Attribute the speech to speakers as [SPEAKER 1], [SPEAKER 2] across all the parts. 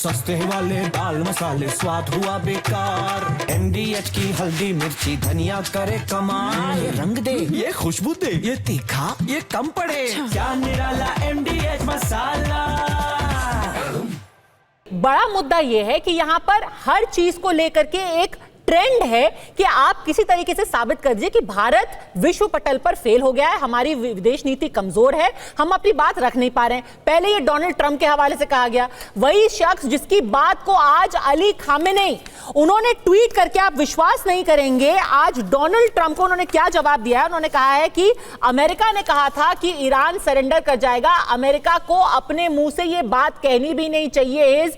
[SPEAKER 1] सस्ते वाले दाल मसाले स्वाद हुआ बेकार। MDH की हल्दी मिर्ची धनिया करे कमाल। ये रंग दे, ये खुशबू दे, ये तीखा, ये कम पड़े। क्या निराला MDH मसाला।
[SPEAKER 2] बड़ा मुद्दा यह है कि यहाँ पर हर चीज को लेकर के एक ट्रेंड है कि आप किसी तरीके से साबित कर दीजिए कि भारत विश्व पटल पर फेल हो गया है, हमारी विदेश नीति कमजोर है, हम अपनी बात रख नहीं पा रहे हैं। पहले ये डोनाल्ड ट्रंप के हवाले से कहा गया, वही शख्स जिसकी बात को आज अली खामेनेई उन्होंने ट्वीट करके, आप विश्वास नहीं करेंगे, आज डोनाल्ड ट्रंप को उन्होंने क्या जवाब दिया है। उन्होंने कहा है कि अमेरिका ने कहा था कि ईरान सरेंडर कर जाएगा, अमेरिका को अपने मुंह से यह बात कहनी भी नहीं चाहिए। His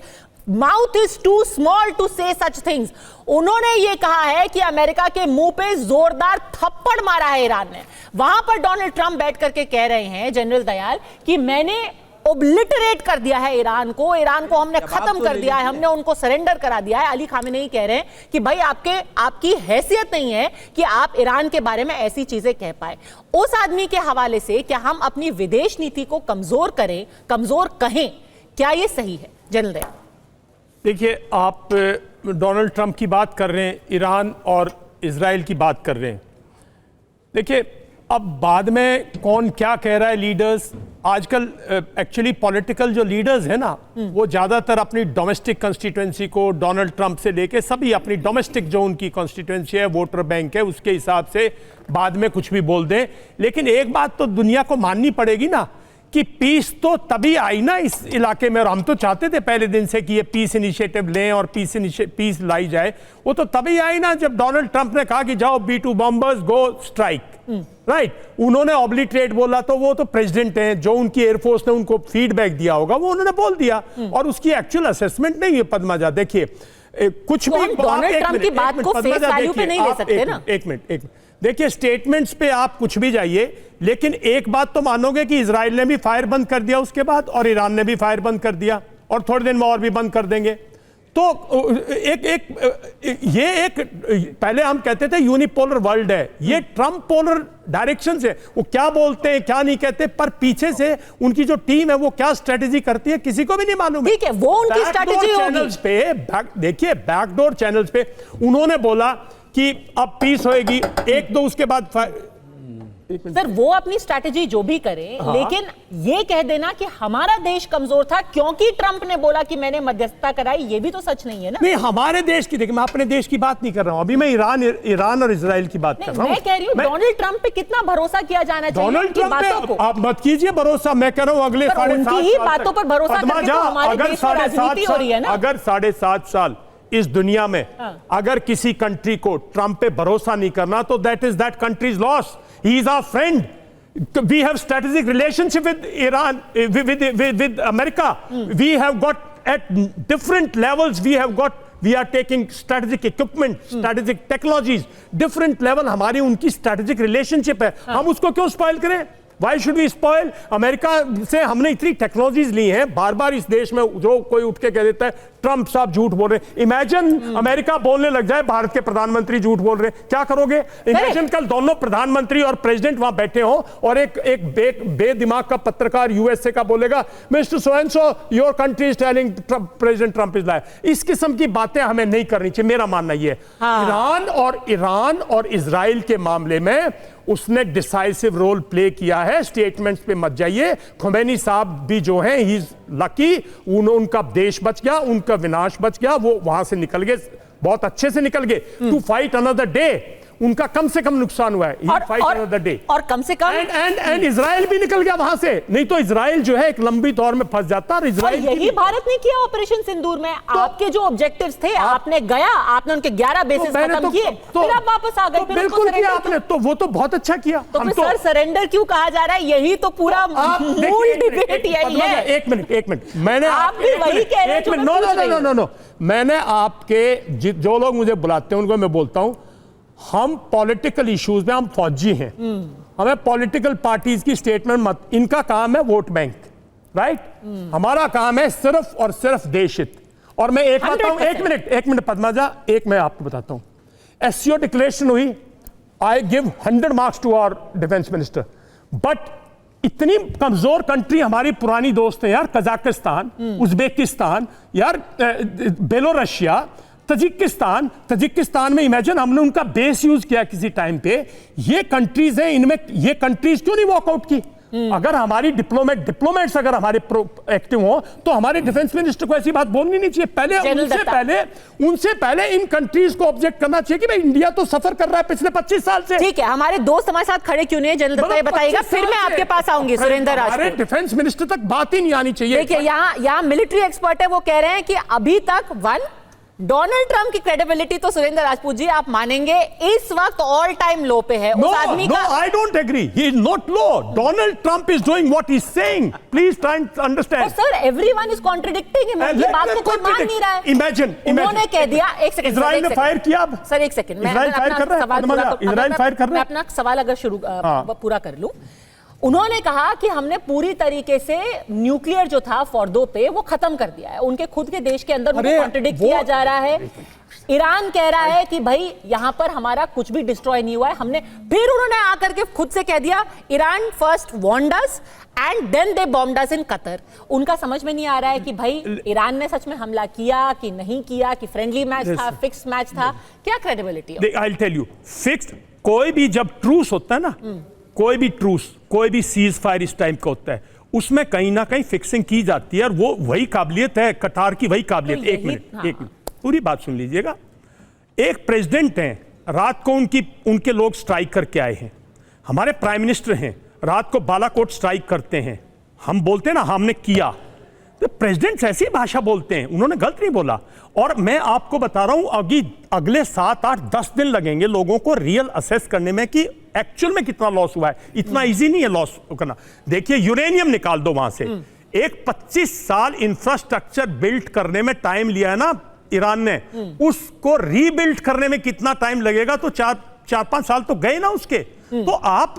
[SPEAKER 2] mouth is too small to say such things। उन्होंने ये कहा है कि अमेरिका के मुंह पे जोरदार थप्पड़ मारा है ईरान ने। वहां पर डोनाल्ड ट्रंप बैठ करके कह रहे हैं जनरल दयाल कि मैंने ओब्लिटरेट कर दिया है ईरान को हमने खत्म कर दिया है, हमने उनको सरेंडर करा दिया है। अली खामेनेई कह रहे हैं कि भाई आपकी हैसियत नहीं है कि आप ईरान के बारे में ऐसी चीजें कह पाए। उस आदमी के हवाले से क्या हम अपनी विदेश नीति को कमजोर करें, कमजोर कहें, क्या यह सही है जनरल दयाल?
[SPEAKER 3] देखिए, आप डोनाल्ड ट्रंप की बात कर रहे हैं, ईरान और इजराइल की बात कर रहे हैं। देखिए, अब बाद में कौन क्या कह रहा है, लीडर्स आजकल एक्चुअली पॉलिटिकल जो लीडर्स हैं ना, वो ज़्यादातर अपनी डोमेस्टिक कंस्टिट्यूएंसी को डोनाल्ड ट्रंप से लेके सभी अपनी डोमेस्टिक जो उनकी कंस्टिट्यूएंसी है, वोटर बैंक है, उसके हिसाब से बाद में कुछ भी बोल दें। लेकिन एक बात तो दुनिया को माननी पड़ेगी ना कि पीस तो तभी आई ना इस इलाके में, और हम तो चाहते थे पहले दिन से कि ये पीस इनिशिएटिव लें और पीस लाई जाए। वो तो तभी आई ना जब डोनाल्ड ट्रंप ने कहा कि जाओ B2 बॉम्बर्स गो स्ट्राइक, राइट। उन्होंने ऑब्लिटरेट बोला तो वो तो प्रेसिडेंट हैं, जो उनकी एयरफोर्स ने उनको फीडबैक दिया होगा वो उन्होंने बोल दिया, और उसकी एक्चुअल असेसमेंट नहीं है पद्माजा। देखिए, कुछ भी
[SPEAKER 2] डोनाल्ड ट्रंप की बात को फेस वैल्यू पे नहीं ले सकते ना।
[SPEAKER 3] एक मिनट देखिए, स्टेटमेंट्स पे आप कुछ भी जाइए, लेकिन एक बात तो मानोगे कि इजराइल ने भी फायर बंद कर दिया उसके बाद, और ईरान ने भी फायर बंद कर दिया, और थोड़े दिन में और भी बंद कर देंगे। तो पहले हम कहते थे यूनिपोलर वर्ल्ड है, ये ट्रंप पोलर डायरेक्शन से, वो क्या बोलते हैं क्या नहीं कहते, पर पीछे से उनकी जो टीम है वो क्या स्ट्रेटेजी करती है किसी को भी नहीं मालूम।
[SPEAKER 2] ठीक है, वो उनकी स्ट्रेटेजी होगी।
[SPEAKER 3] देखिए, बैकडोर चैनल्स पे उन्होंने बोला कि अब पीस होएगी, एक दो उसके बाद
[SPEAKER 2] सर वो अपनी स्ट्रैटेजी जो भी करें, लेकिन ये कह देना कि हमारा देश कमजोर था क्योंकि ट्रंप ने बोला कि मैंने मध्यस्थता कराई, ये भी तो सच नहीं है ना।
[SPEAKER 3] नहीं, हमारे देश की, देखिए मैं अपने देश की बात नहीं कर रहा हूं, अभी मैं ईरान और इजराइल की बात कर रहा हूं।
[SPEAKER 2] मैं कह रही हूं डोनाल्ड ट्रंप पे कितना भरोसा किया जाना चाहिए।
[SPEAKER 3] डोनाल्ड ट्रंप पे आप मत कीजिए भरोसा, मैं कह रहा हूं अगले 7.5 साल
[SPEAKER 2] बातों पर भरोसा करके तो हमारे देश में राजनीति हो रही है ना।
[SPEAKER 3] अगर 7.5 साल इस दुनिया में अगर किसी कंट्री को ट्रंप पे भरोसा नहीं करना, तो that countries loss. He is our friend. We have strategic relationship with Iran, with America. We have got at different levels. We are taking strategic equipment, strategic technologies. Different level हमारी उनकी strategic relationship है। हम उसको क्यों spoil करें? Why should we spoil? America से हमने इतनी टेक्नोलॉजीज ली हैं, बार बार इस देश में जो कोई उठ के कह देता है ट्रंप साहब झूठ बोल रहे हैं। इमेजिन अमेरिका बोलने लग जाए भारत के प्रधानमंत्री झूठ बोल रहे हैं, क्या करोगे? इमेजिन कल दोनों प्रधानमंत्री और प्रेसिडेंट वहां बैठे हो और एक बेदिमाग का पत्रकार यूएसए का बोलेगा mister so and so your country is telling president Trump is liar. इस किस्म की बातें हमें नहीं करनी चाहिए, मेरा मानना यह है। ईरान और इजराइल के मामले में उसने डिसाइसिव रोल प्ले किया है। स्टेटमेंट्स पे मत जाइए। खुमैनी साहब भी जो हैं, ही इज लकी, उनका देश बच गया, उनका विनाश बच गया, वो वहां से निकल गए, बहुत अच्छे से निकल गए। टू फाइट अनदर डे, उनका कम से कम नुकसान हुआ है।
[SPEAKER 2] और कम से कम
[SPEAKER 3] एंड इजराइल भी निकल गया वहां से, नहीं तो इजराइल जो है एक लंबी दौर में फंस जाता। और इजराइल
[SPEAKER 2] यही भारत ने किया ऑपरेशन सिंदूर में। आपके जो ऑब्जेक्टिव्स थे, आपने उनके 11 बेसिस खत्म किए, फिर आप वापस आ गए।
[SPEAKER 3] बिल्कुल किया आपने, तो वो तो बहुत अच्छा किया।
[SPEAKER 2] तो फिर सर सरेंडर क्यों कहा जा रहा है? यही तो पूरा मूल डिबेट यही है।
[SPEAKER 3] एक मिनट मैंने
[SPEAKER 2] आप भी वही कह रहे हैं।
[SPEAKER 3] नो, मैंने आपके जो लोग मुझे बुलाते हैं उनको मैं बोलता हूं, हम पॉलिटिकल इश्यूज में हम फौजी हैं, हमें पॉलिटिकल पार्टीज की स्टेटमेंट मत, इनका काम है वोट बैंक, राइट? हमारा काम है सिर्फ और सिर्फ देश हित। और मैं एक बताऊं, एक मिनट पद्माजा, मैं आपको बताता हूं, एससीओ डिक्लेरेशन हुई, I give 100 marks to our defence minister, but इतनी कमजोर कंट्री हमारी पुरानी दोस्त है यार, कजाकिस्तान, उज्बेकिस्तान, यार बेलोरशिया, तजिकिस्तान में इमेजिन हमने उनका बेस यूज किया किसी टाइम पे। ये कंट्रीज हैं, इनमें ये कंट्रीज क्यों नहीं वॉकआउट की? अगर हमारी डिप्लोमेट्स अगर हमारे एक्टिव हो तो हमारे डिफेंस मिनिस्टर को ऐसी बात बोलनी नहीं चाहिए। पहले उनसे पहले इन कंट्रीज को ऑब्जेक्ट करना चाहिए कि भाई इंडिया तो सफर कर रहा है पिछले 25 साल से।
[SPEAKER 2] ठीक है, हमारे दोस्त हमारे साथ खड़े क्यों नहीं है जनरल दत्ता, ये बताइएगा, फिर मैं आपके पास आऊंगी। सुरेंद्र राजपूत,
[SPEAKER 3] डिफेंस मिनिस्टर तक बात ही नहीं आनी चाहिए।
[SPEAKER 2] देखिए यहाँ मिलिट्री एक्सपर्ट है, वो कह रहे हैं कि अभी तक डोनाल्ड ट्रंप की क्रेडिबिलिटी तो सुरेंद्र राजपूत जी आप मानेंगे इस वक्त ऑल टाइम लो पे है। उस आदमी का
[SPEAKER 3] I don't agree. He is not low. Donald Trump is doing what he's saying. Please try and understand.
[SPEAKER 2] Sir everyone is contradicting him. ये बात को कोई मान नहीं रहा है।
[SPEAKER 3] Imagine.
[SPEAKER 2] उन्होंने कह दिया, एक सेकंड,
[SPEAKER 3] इजराइल ने फायर किया अब।
[SPEAKER 2] सर एक सेकंड,
[SPEAKER 3] इजराइल फायर कर रहा है। इजराइल फायर कर रहा है।
[SPEAKER 2] मैं अपना सवाल अगर शुरू पूरा कर लूं। उन्होंने कहा कि हमने पूरी तरीके से न्यूक्लियर जो था फॉर्दो पे वो खत्म कर दिया है। उनके खुद के देश के अंदर उनको कॉन्ट्रडिक्ट किया जा रहा है। ईरान कह रहा है कि भाई यहां पर हमारा कुछ भी डिस्ट्रॉय नहीं हुआ है। हमने फिर उन्होंने आकर के खुद से कह दिया Iran first warned us and then they bombed us in Qatar. उनका समझ में नहीं आ रहा है कि भाई ईरान ने सच में हमला किया कि नहीं किया, कि फ्रेंडली मैच था, फिक्स मैच था, क्या क्रेडिबिलिटी है?
[SPEAKER 3] I will tell you, fixed कोई भी जब ट्रूस होता है ना, कोई भी ट्रूस, कोई भी सीज फायर इस टाइम का होता है, उसमें कहीं ना कहीं फिक्सिंग की जाती है और वो वही काबिलियत है, कतार की वही काबिलियत। एक मिनट पूरी बात सुन लीजिएगा। एक प्रेसिडेंट हैं, रात को उनके लोग स्ट्राइक करके आए हैं। हमारे प्राइम मिनिस्टर हैं, रात को बालाकोट स्ट्राइक करते हैं। हम बोलते हैं ना हमने किया, तो प्रेसिडेंट्स ऐसी भाषा बोलते हैं, उन्होंने गलत नहीं बोला। और मैं आपको बता रहा हूं अगले 7, 8, 10 दिन लगेंगे लोगों को रियल असेस करने में कि एक्चुअल में कितना लॉस हुआ है। इतना इजी नहीं है लॉस करना। देखिए यूरेनियम निकाल दो वहां से, एक 25 साल इंफ्रास्ट्रक्चर बिल्ड करने में टाइम लिया है ना ईरान ने, उसको रीबिल्ड करने में कितना टाइम लगेगा? तो 4-5 साल तो गए ना उसके। तो आप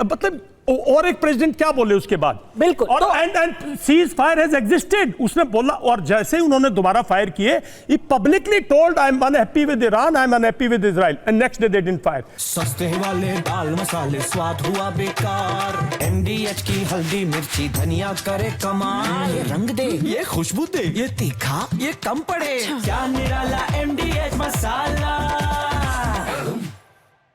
[SPEAKER 3] मतलब और एक प्रेसिडेंट क्या बोले उसके बाद?
[SPEAKER 2] बिल्कुल।
[SPEAKER 3] और and ceasefire has existed उसने बोला, और जैसे ही उन्होंने दोबारा फायर किए, ही publicly told I am unhappy with Iran, I am unhappy with Israel, and next day they didn't fire.
[SPEAKER 1] सस्ते वाले दाल मसाले स्वाद हुआ बेकार, MDH की हल्दी मिर्ची धनिया करे कमाल। ये रंग दे, ये खुशबू दे, ये तीखा, ये कम पड़े, क्या निराला MDH मसाला।